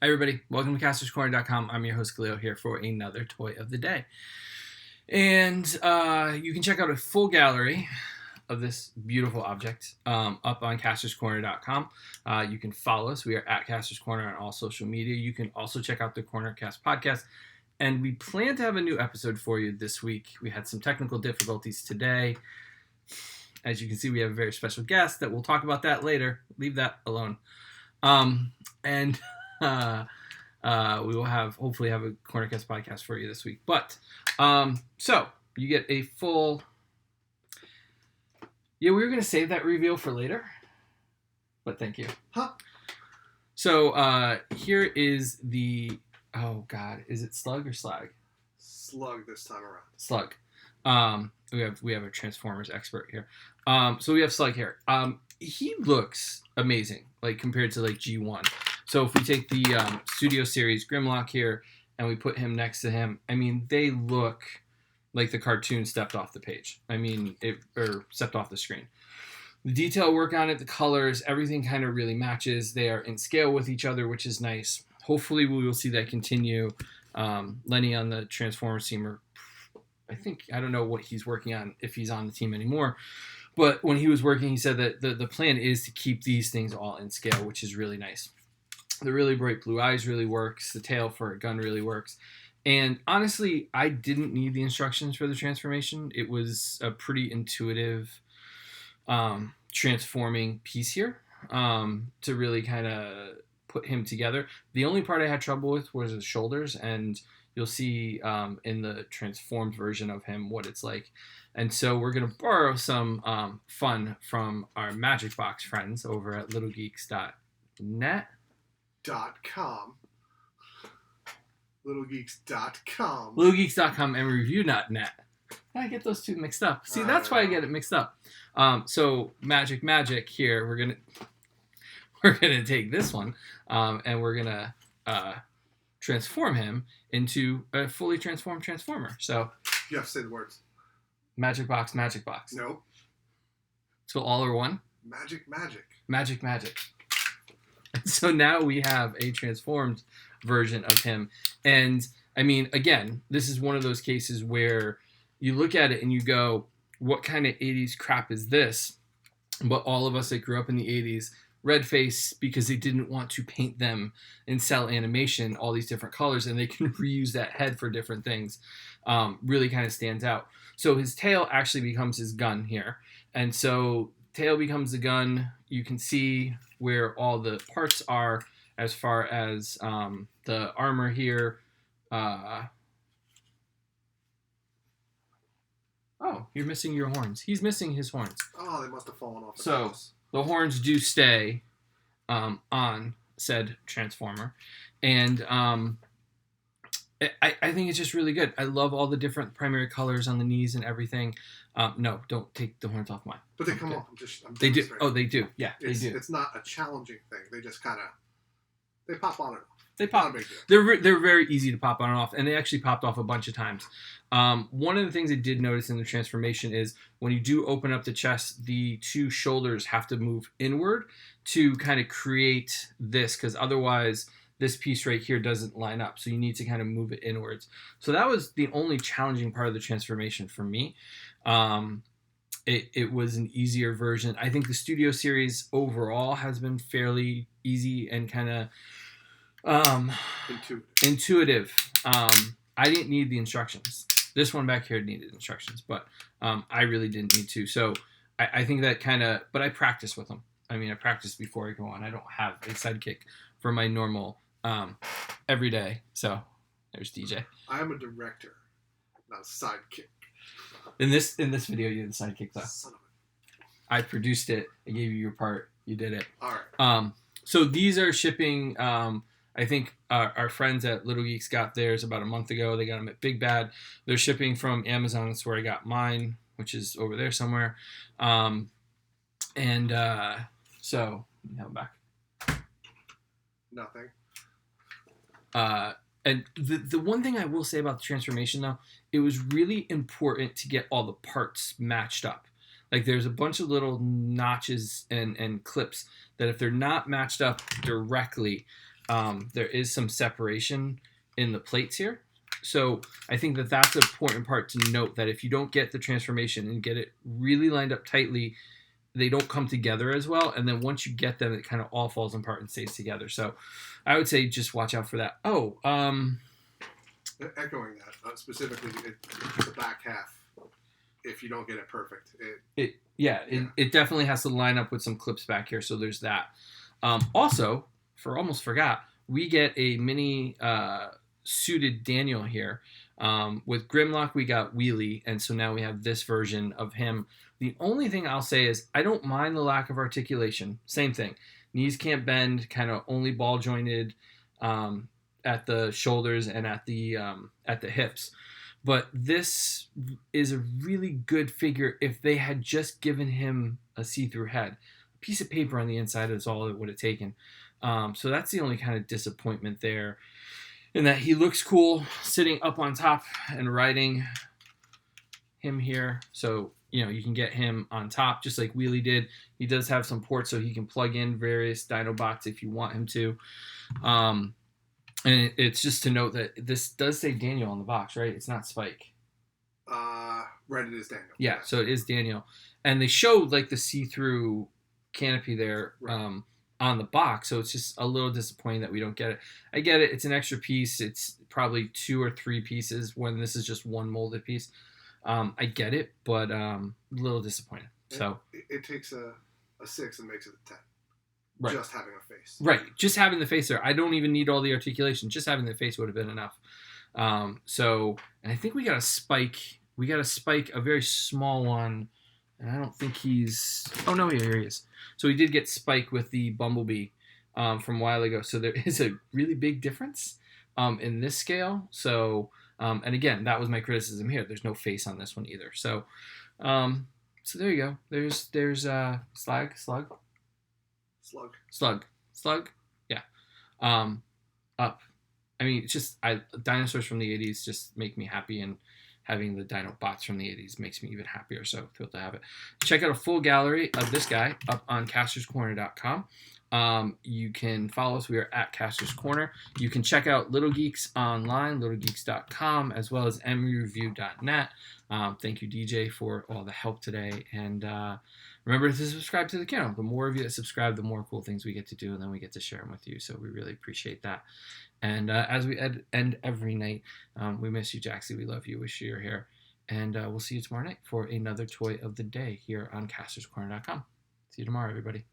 Hi everybody, welcome to CastorsCorner.com. I'm your host Galeo here for another toy of the day. And you can check out a full gallery of this beautiful object up on CastorsCorner.com. You can follow us. We are at Castors Corner on all social media. You can also check out the Cornercast podcast. And we plan to have a new episode for you this week. We had some technical difficulties today. As you can see, we have a very special guest that we'll talk about that later. Leave that alone. We will hopefully have a Cornercast podcast for you this week. But so you get a full. Yeah, we were gonna save that reveal for later, but thank you. Huh? So here is the. Oh God, is it Slug or Slag? Slug this time around. Slug. We have a Transformers expert here. So we have Slug here. He looks amazing, like compared to like G1. So if we take the Studio Series Grimlock here and we put him next to him, I mean, they look like the cartoon stepped off the page. Or stepped off the screen. The detail work on it, the colors, everything kind of really matches. They are in scale with each other, which is nice. Hopefully we will see that continue. Lenny on the Transformers team, I don't know what he's working on, if he's on the team anymore. But when he was working, he said that the plan is to keep these things all in scale, which is really nice. The really bright blue eyes really works. The tail for a gun really works. And honestly, I didn't need the instructions for the transformation. It was a pretty intuitive transforming piece here to really kind of put him together. The only part I had trouble with was his shoulders, and you'll see in the transformed version of him what it's like. And so we're going to borrow some fun from our Magic Box friends over at littlegeeks.net. .com. littlegeeks.com. littlegeeks.com and review.net. I get those two mixed up. See, that's why I get it mixed up. So Magic here, we're gonna take this one and we're gonna transform him into a fully transformed Transformer. So You have to say the words. Magic Box. No. So all are one. Magic. Magic. So now we have a transformed version of him. And I mean, again, this is one of those cases where you look at it and you go, what kind of 80s crap is this? But all of us that grew up in the 80s, red face because they didn't want to paint them in cell animation, all these different colors, and they can reuse that head for different things, really kind of stands out. So his tail actually becomes his gun here. And so tail becomes the gun. You can see where all the parts are as far as the armor here. Oh, you're missing your horns. He's missing his horns. Oh, they must have fallen off. So the horns do stay on said Transformer. And I think it's just really good. I love all the different primary colors on the knees and everything. No, don't take the horns off mine. But they come off. They do. Oh, they do. Yeah, they do. It's not a challenging thing. They just kind of they pop on and off. They pop. Not a big deal. They're very easy to pop on and off, and they actually popped off a bunch of times. One of the things I did notice in the transformation is when you do open up the chest, the two shoulders have to move inward to kind of create this, because otherwise this piece right here doesn't line up. So you need to kind of move it inwards. So that was the only challenging part of the transformation for me. It was an easier version. I think the Studio Series overall has been fairly easy and kind of intuitive. I didn't need the instructions. This one back here needed instructions, but I really didn't need to. So I think that kind of, but I practice with them. I mean, I practice before I go on. I don't have a sidekick for my normal every day. So there's DJ. I am a director, not a sidekick. In this video, you're the sidekick though. Son of I produced it. I gave you your part. You did it. a... All right. So these are shipping. I think our friends at Little Geeks got theirs about a month ago. They got them at Big Bad. They're shipping from Amazon. That's where I got mine, which is over there somewhere. So let me have them back. Nothing. And the one thing I will say about the transformation, though, it was really important to get all the parts matched up. Like, there's a bunch of little notches and clips that if they're not matched up directly, there is some separation in the plates here. So I think that that's an important part to note, that if you don't get the transformation and get it really lined up tightly, they don't come together as well. And then once you get them, it kind of all falls apart and stays together. So I would say just watch out for that. Echoing that, specifically the back half, if you don't get it perfect. It definitely has to line up with some clips back here. So there's that. Also, almost forgot, we get a mini suited Daniel here. With Grimlock, we got Wheelie, and so now we have this version of him. The only thing I'll say is I don't mind the lack of articulation. Same thing. Knees can't bend, kind of only ball jointed at the shoulders and at the hips. But this is a really good figure if they had just given him a see-through head. A piece of paper on the inside is all it would have taken. So that's the only kind of disappointment there. In that he looks cool sitting up on top and riding him here. So, you can get him on top just like Wheelie did. He does have some ports so he can plug in various Dinobots if you want him to. And it's just to note that this does say Daniel on the box, right? It's not Spike. Right, it is Daniel. Yeah, so it is Daniel. And they showed like the see-through canopy there. Right. On the box, so it's just a little disappointing that we don't get it. I get it, it's an extra piece, it's probably 2 or 3 pieces when this is just one molded piece. I get it, but a little disappointed. So it takes a 6 and makes it a 10. Right. Just having a face. Right, just having the face there. I don't even need all the articulation, just having the face would have been enough. And I think we got a Spike, a very small one. And I don't think he's... Oh, no, here he is. So he did get Spike with the Bumblebee from a while ago. So there is a really big difference in this scale. So, and again, that was my criticism here. There's no face on this one either. So there you go. There's Slag. Yeah. Up. I mean, it's just... dinosaurs from the 80s just make me happy, and having the Dinobots from the 80s makes me even happier, so thrilled to have it. Check out a full gallery of this guy up on castorscorner.com. You can follow us. We are at Castor's Corner. You can check out Little Geeks online, littlegeeks.com, as well as mreview.net. Thank you, DJ, for all the help today. And remember to subscribe to the channel. The more of you that subscribe, the more cool things we get to do, and then we get to share them with you. So we really appreciate that. And as we end every night, we miss you, Jaxie. We love you. Wish you were here. And we'll see you tomorrow night for another toy of the day here on castorscorner.com. See you tomorrow, everybody.